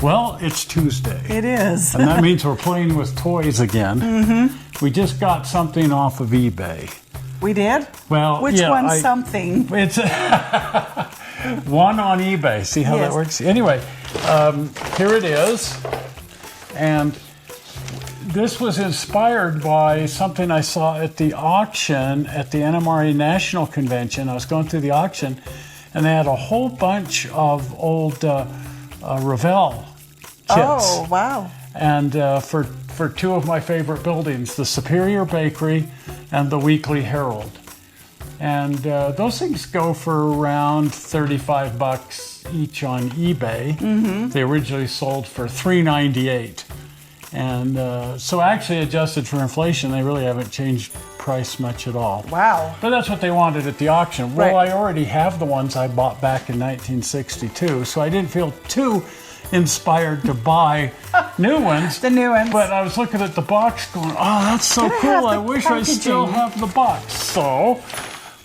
Well, it's Tuesday. It is. And that means we're playing with toys again. Mm-hmm. We just got something off of eBay. We did? Well, which one's something? It's one on eBay. See how that works? Anyway, here it is. And this was inspired by something I saw at the auction at the NMRA National Convention. I was going through the auction, and they had a whole bunch of old Revell kits. Oh, wow. And for two of my favorite buildings, the Superior Bakery and the Weekly Harald. And those things go for around $35 each on eBay. Mm-hmm. They originally sold for $3.98. And so actually adjusted for inflation, they really haven't changed price much at all. Wow. But that's what they wanted at the auction. Well, I already have the ones I bought back in 1962, so I didn't feel too inspired to buy new ones. The new ones. But I was looking at the box going, oh, that's so cool. I wish I still have the box. So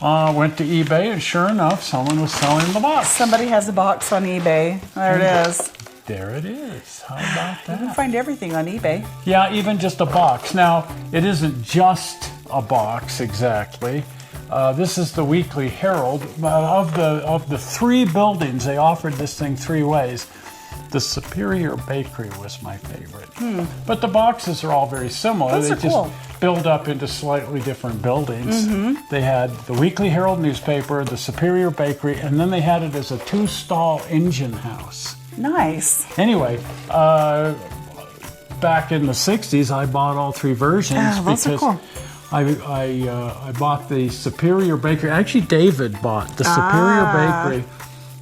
went to eBay, and sure enough, someone was selling the box. Somebody has a box on eBay. There it is. There it is. How about that? You can find everything on eBay. Yeah, even just a box. Now, it isn't just a box exactly. This is the Weekly Harald. Of the three buildings, they offered this thing three ways. The Superior Bakery was my favorite. But the boxes are all very similar. Those they are just cool. build up into slightly different buildings. They had the Weekly Harald newspaper, the Superior Bakery, and then they had it as a two-stall engine house. Nice. Anyway, back in the 60s, I bought all three versions those are cool. I bought the Superior Bakery. Actually, David bought the Superior Bakery,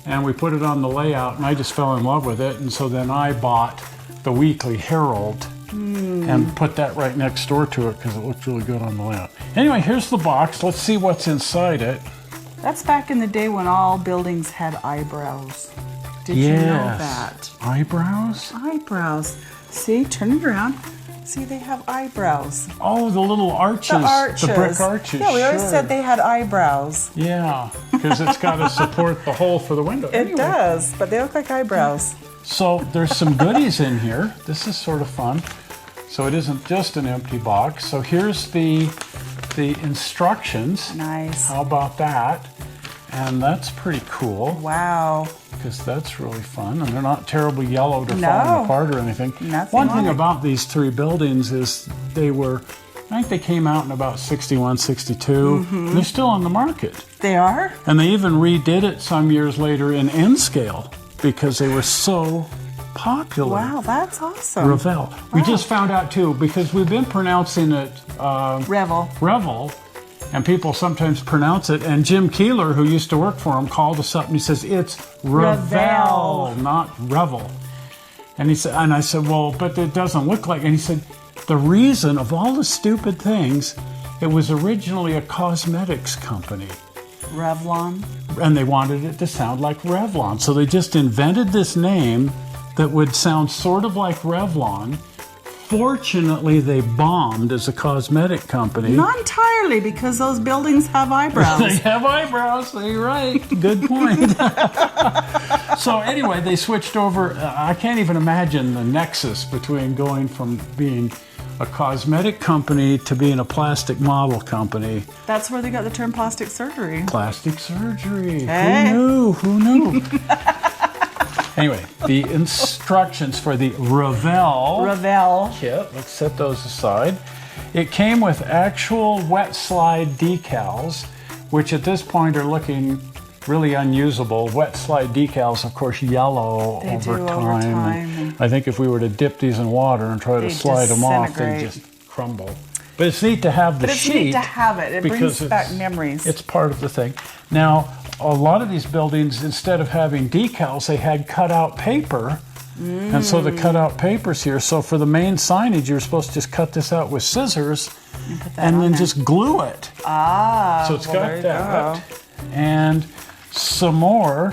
and we put it on the layout, and I just fell in love with it. And so then I bought the Weekly Harald and put that right next door to it because it looked really good on the layout. Anyway, here's the box. Let's see what's inside it. That's back in the day when all buildings had eyebrows. Did you know that? Eyebrows? Eyebrows. See, turn it around. See, they have eyebrows. Oh, the little arches. The arches. The brick arches. Yeah, we always said they had eyebrows. Yeah, because it's got to support the hole for the window. It does, but they look like eyebrows. So there's some goodies in here. This is sort of fun. So it isn't just an empty box. So here's the instructions. Nice. How about that? And that's pretty cool. Wow. Because that's really fun. And they're not terribly yellowed or falling apart or anything. One thing about these three buildings is I think they came out in about 61, 62. And they're still on the market. They are? And they even redid it some years later in N scale because they were so popular. Wow, that's awesome. Revell. Wow. We just found out too, because we've been pronouncing it Revell, and people sometimes pronounce it. And Jim Keeler, who used to work for him, called us up and he says, it's Revell, not Revell. And he said, and I said, well, but it doesn't look like. And he said, the reason of all the stupid things, it was originally a cosmetics company. Revlon. And they wanted it to sound like Revlon. So they just invented this name that would sound sort of like Revlon. Fortunately, they bombed as a cosmetic company. Not entirely, because those buildings have eyebrows. They have eyebrows, so you're right. Good point. So anyway, they switched over. I can't even imagine the nexus between going from being a cosmetic company to being a plastic model company. That's where they got the term plastic surgery. Plastic surgery. Hey. Who knew? Anyway, the instructions for the Revell kit, let's set those aside. It came with actual wet slide decals, which at this point are looking really unusable. Wet slide decals, of course, yellow over time. I think if we were to dip these in water and try to slide them off, they'd just crumble. But it's neat to have the sheet. It's neat to have it. It brings back memories. It's part of the thing. Now, a lot of these buildings, instead of having decals, they had cutout paper. And so the cutout paper's here. So for the main signage, you're supposed to just cut this out with scissors and then just glue it. So it's got that. And some more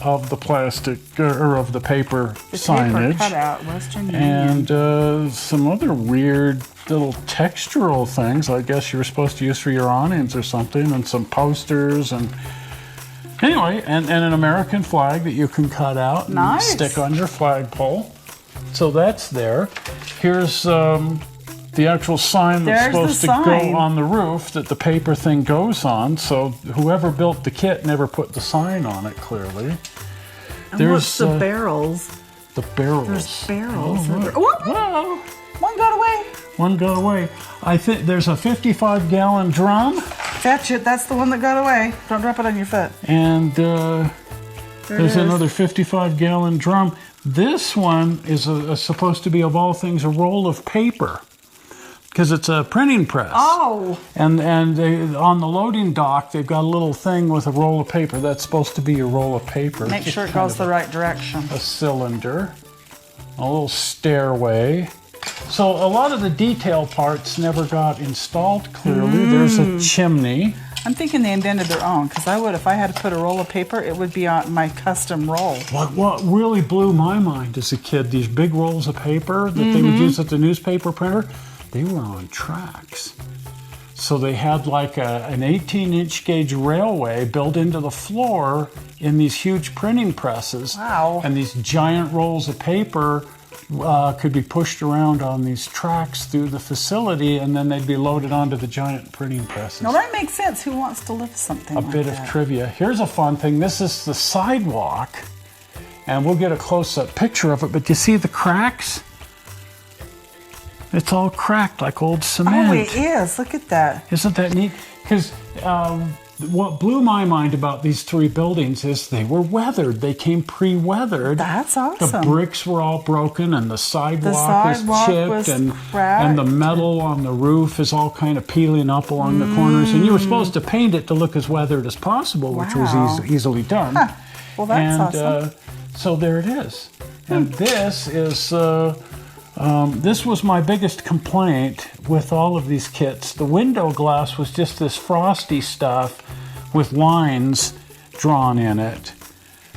of the plastic, or of the paper signage. Paper cutout, Western Union. And some other weird little textural things I guess you were supposed to use for your awnings or something, and some posters and Anyway, and an American flag that you can cut out and Nice. stick on your flagpole. So that's there. Here's the actual sign that's supposed to go on the roof that the paper thing goes on. So whoever built the kit never put the sign on it, clearly. And what's the barrels? The barrels. There's barrels. Oh, Whoa! One got away. One got away. I think there's a 55-gallon drum. Fetch it. That's the one that got away. Don't drop it on your foot. And there's another 55-gallon drum. This one is supposed to be, of all things, a roll of paper, because it's a printing press. Oh. And on the loading dock, they've got a little thing with a roll of paper. That's supposed to be your roll of paper. Make sure it goes the right direction. A cylinder, a little stairway. So a lot of the detail parts never got installed clearly. There's a chimney. I'm thinking they invented their own, because I would, if I had to put a roll of paper, it would be on my custom roll. What really blew my mind as a kid, these big rolls of paper that they would use at the newspaper printer, they were on tracks. So they had like an 18-inch gauge railway built into the floor in these huge printing presses. Wow. And these giant rolls of paper could be pushed around on these tracks through the facility, and then they'd be loaded onto the giant printing presses. Now that makes sense. Who wants to lift something like that? A bit of trivia. Here's a fun thing. This is the sidewalk, and we'll get a close-up picture of it, but you see the cracks? It's all cracked like old cement. Oh, it is. Look at that. Isn't that neat? Because what blew my mind about these three buildings is they were weathered. They came pre-weathered. That's awesome. The bricks were all broken, and the sidewalk was chipped, and the metal on the roof is all kind of peeling up along the corners. And you were supposed to paint it to look as weathered as possible, which was easily done. Huh. Well, that's awesome. So there it is. And this is... this was my biggest complaint with all of these kits. The window glass was just this frosty stuff with lines drawn in it.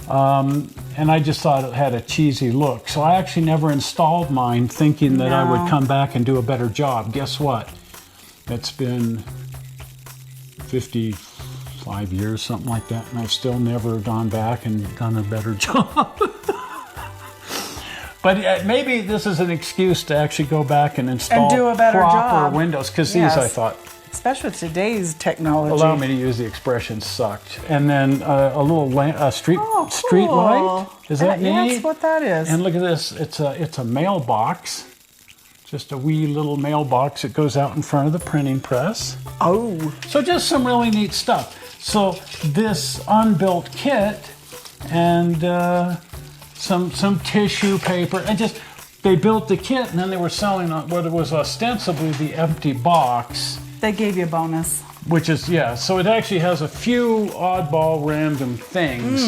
And I just thought it had a cheesy look. So I actually never installed mine thinking that I would come back and do a better job. Guess what? It's been 55 years, something like that, and I've still never gone back and done a better job. But maybe this is an excuse to actually go back and install and do a better proper job. Windows, because these, I thought, especially with today's technology, allow me to use the expression, sucked. And then a little street light. Is that neat? That's what that is. And look at this. It's a mailbox, just a wee little mailbox that goes out in front of the printing press. Oh. So just some really neat stuff. So this unbuilt kit and some tissue paper, and just they built the kit, and then they were selling what was ostensibly the empty box. They gave you a bonus. Which is, so it actually has a few oddball random things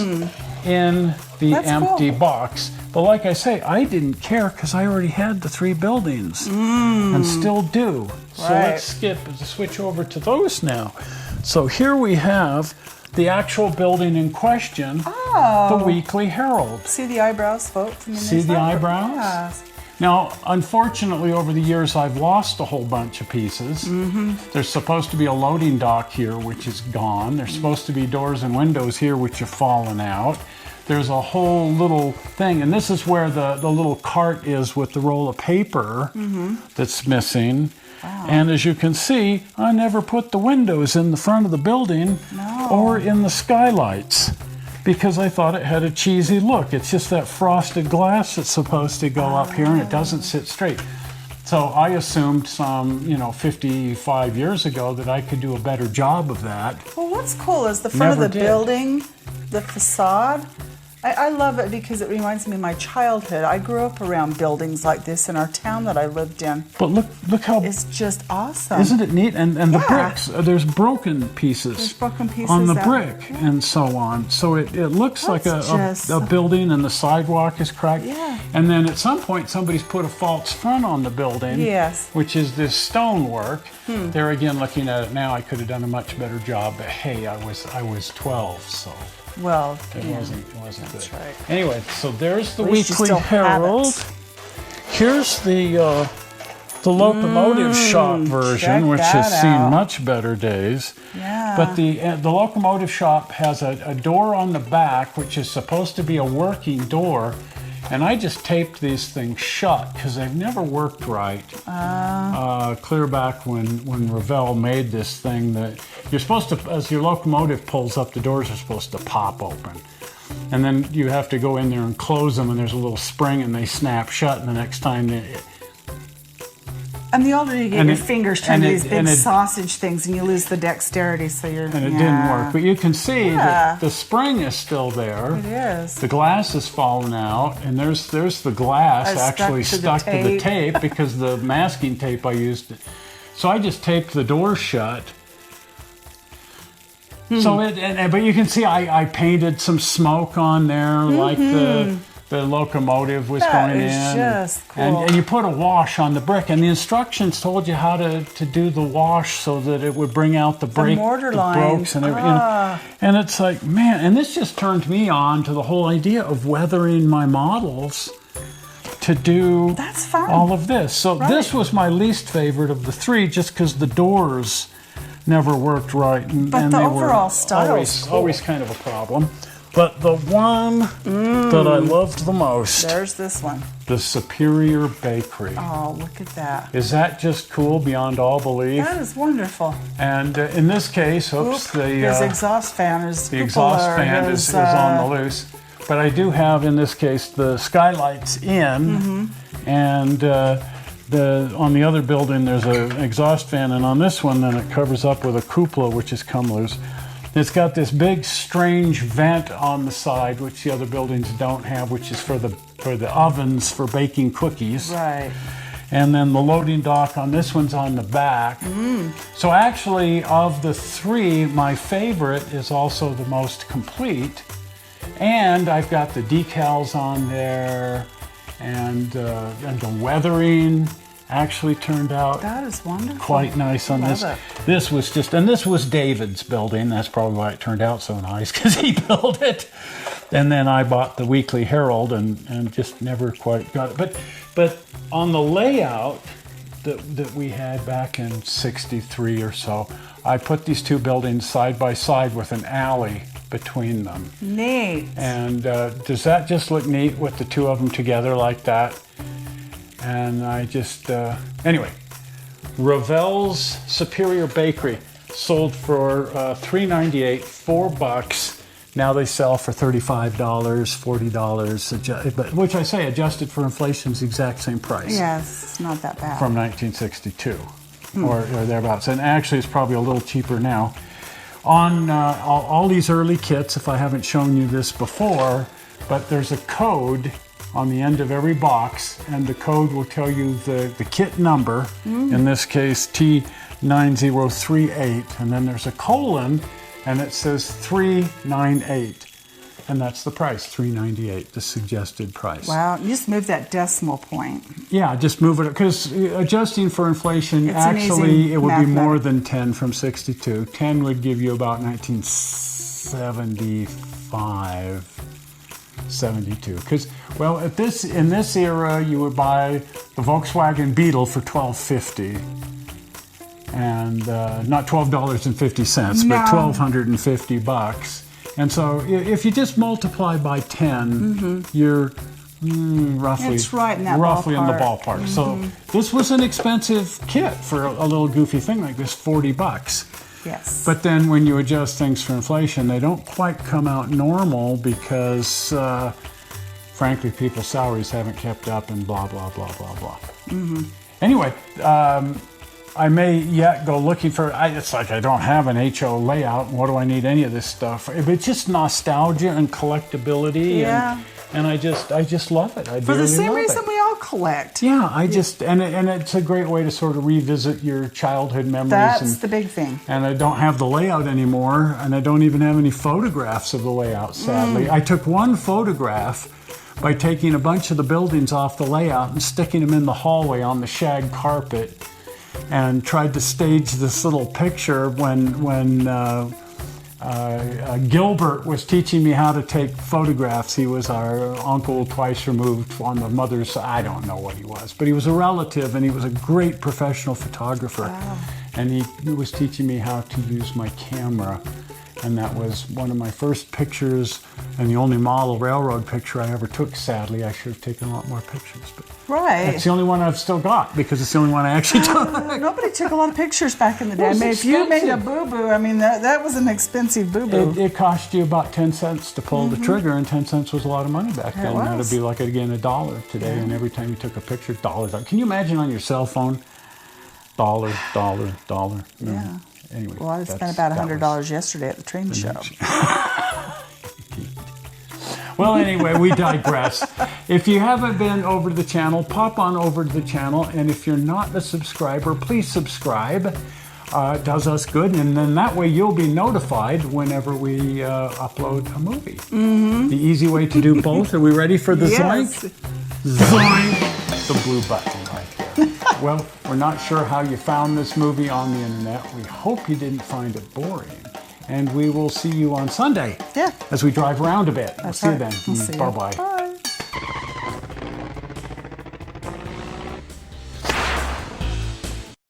in the empty box. But like I say, I didn't care because I already had the three buildings and still do. So let's switch over to those now. So here we have the actual building in question, the Weekly Harald. See the eyebrows, folks? See the eyebrows? Yes. Now, unfortunately, over the years, I've lost a whole bunch of pieces. There's supposed to be a loading dock here, which is gone. There's supposed to be doors and windows here, which have fallen out. There's a whole little thing, and this is where the little cart is with the roll of paper that's missing. Wow. And as you can see, I never put the windows in the front of the building or in the skylights, because I thought it had a cheesy look. It's just that frosted glass that's supposed to go up here, and it doesn't sit straight. So I assumed 55 years ago that I could do a better job of that. Well, what's cool is the front of the building, the facade. I love it because it reminds me of my childhood. I grew up around buildings like this in our town that I lived in. But look how... It's just awesome. Isn't it neat? And the bricks, there's broken pieces, on the brick and so on. So it looks like a building, and the sidewalk is cracked. Yeah. And then at some point somebody's put a false front on the building, which is this stonework. There again, looking at it now, I could have done a much better job, but hey, I was 12, so... Well, it wasn't that's good. Right. Anyway, so there's the Weekly Harald. Here's the Locomotive Shop version, which has seen much better days. Yeah. But the Locomotive Shop has a door on the back, which is supposed to be a working door. And I just taped these things shut because they've never worked right. Clear back when Revell made this thing, that you're supposed to, as your locomotive pulls up, the doors are supposed to pop open. And then you have to go in there and close them, and there's a little spring, and they snap shut, and the next time And the older you get, your fingers turn to these big sausage things, and you lose the dexterity, so you're... And it didn't work. But you can see that the spring is still there. It is. The glass has fallen out, and there's the glass actually stuck to the tape because the masking tape I used. So I just taped the door shut. So but you can see I painted some smoke on there, like the locomotive was going in. That is just cool. And you put a wash on the brick, and the instructions told you how to do the wash so that it would bring out the mortar lines. And everything. And it's like, man, and this just turned me on to the whole idea of weathering my models to do all of this. So this was my least favorite of the three, just because the doors never worked right. But the overall style is always kind of a problem. But the one that I loved the most. There's this one. The Superior Bakery. Oh, look at that. Is that just cool beyond all belief? That is wonderful. And in this case, his exhaust fan is on the loose. But I do have, in this case, the skylights in, and on the other building there's an exhaust fan, and on this one then it covers up with a cupola, which has come loose. It's got this big strange vent on the side, which the other buildings don't have, which is for the ovens for baking cookies. Right. And then the loading dock on this one's on the back. So actually, of the three, my favorite is also the most complete. And I've got the decals on there, and the weathering actually turned out quite nice on this. This was David's building. That's probably why it turned out so nice, because he built it. And then I bought the Weekly Harald and just never quite got it. But on the layout that we had back in '63 or so, I put these two buildings side by side with an alley between them. Neat. And does that just look neat with the two of them together like that? And I just, anyway, Revell's Superior Bakery sold for $3.98, $4. Now they sell for $35, $40, which I say adjusted for inflation is the exact same price. Yes, it's not that bad. From 1962 or thereabouts. And actually it's probably a little cheaper now. On all these early kits, if I haven't shown you this before, but there's a code on the end of every box, and the code will tell you the kit number, in this case T9038, and then there's a colon, and it says 398, and that's the price, $3.98, the suggested price. Wow, you just move that decimal point. Yeah, just move it, because adjusting for inflation, actually it would be more than 10 from 62. 10 would give you about 1975. 72, because in this era you would buy the Volkswagen Beetle for $12.50, and not $12.50, but $1,250. And so if you just multiply by 10, you're roughly it's right in that roughly ballpark. in the ballpark. So this was an expensive kit for a little goofy thing like this, $40. Yes. But then when you adjust things for inflation, they don't quite come out normal because, frankly, people's salaries haven't kept up and blah, blah, blah, blah, blah. Anyway, I may yet go looking for, it's like I don't have an HO layout. What do I need any of this stuff for? It's just nostalgia and collectability. Yeah. And I just love it. For the same reason we all collect. Yeah, and it's a great way to sort of revisit your childhood memories. That's the big thing. And I don't have the layout anymore, and I don't even have any photographs of the layout, sadly. I took one photograph by taking a bunch of the buildings off the layout and sticking them in the hallway on the shag carpet, and tried to stage this little picture when Gilbert was teaching me how to take photographs. He was our uncle twice removed on the mother's side. I don't know what he was, but he was a relative, and he was a great professional photographer. Wow. and he was teaching me how to use my camera. And that was one of my first pictures and the only model railroad picture I ever took, sadly. I should have taken a lot more pictures. But right. that's the only one I've still got because it's the only one I actually took. Nobody took a lot of pictures back in the day. I mean, if you made a boo-boo, I mean, that was an expensive boo-boo. It cost you about 10 cents to pull the trigger, and 10 cents was a lot of money back then. That would be like, again, $1 today, and every time you took a picture, dollars. Can you imagine on your cell phone? Dollar. Yeah. Anyway, well, I spent about $100 yesterday at the train show. Well, anyway, we digress. If you haven't been over to the channel, pop on over to the channel. And if you're not a subscriber, please subscribe. It does us good. And then that way you'll be notified whenever we upload a movie. Mm-hmm. The easy way to do both. Are we ready for the zoink? Zoink! The blue button right here. Well, we're not sure how you found this movie on the internet. We hope you didn't find it boring. And we will see you on Sunday. Yeah. As we drive around a bit. We'll see you then. We'll see you. Bye-bye. Bye.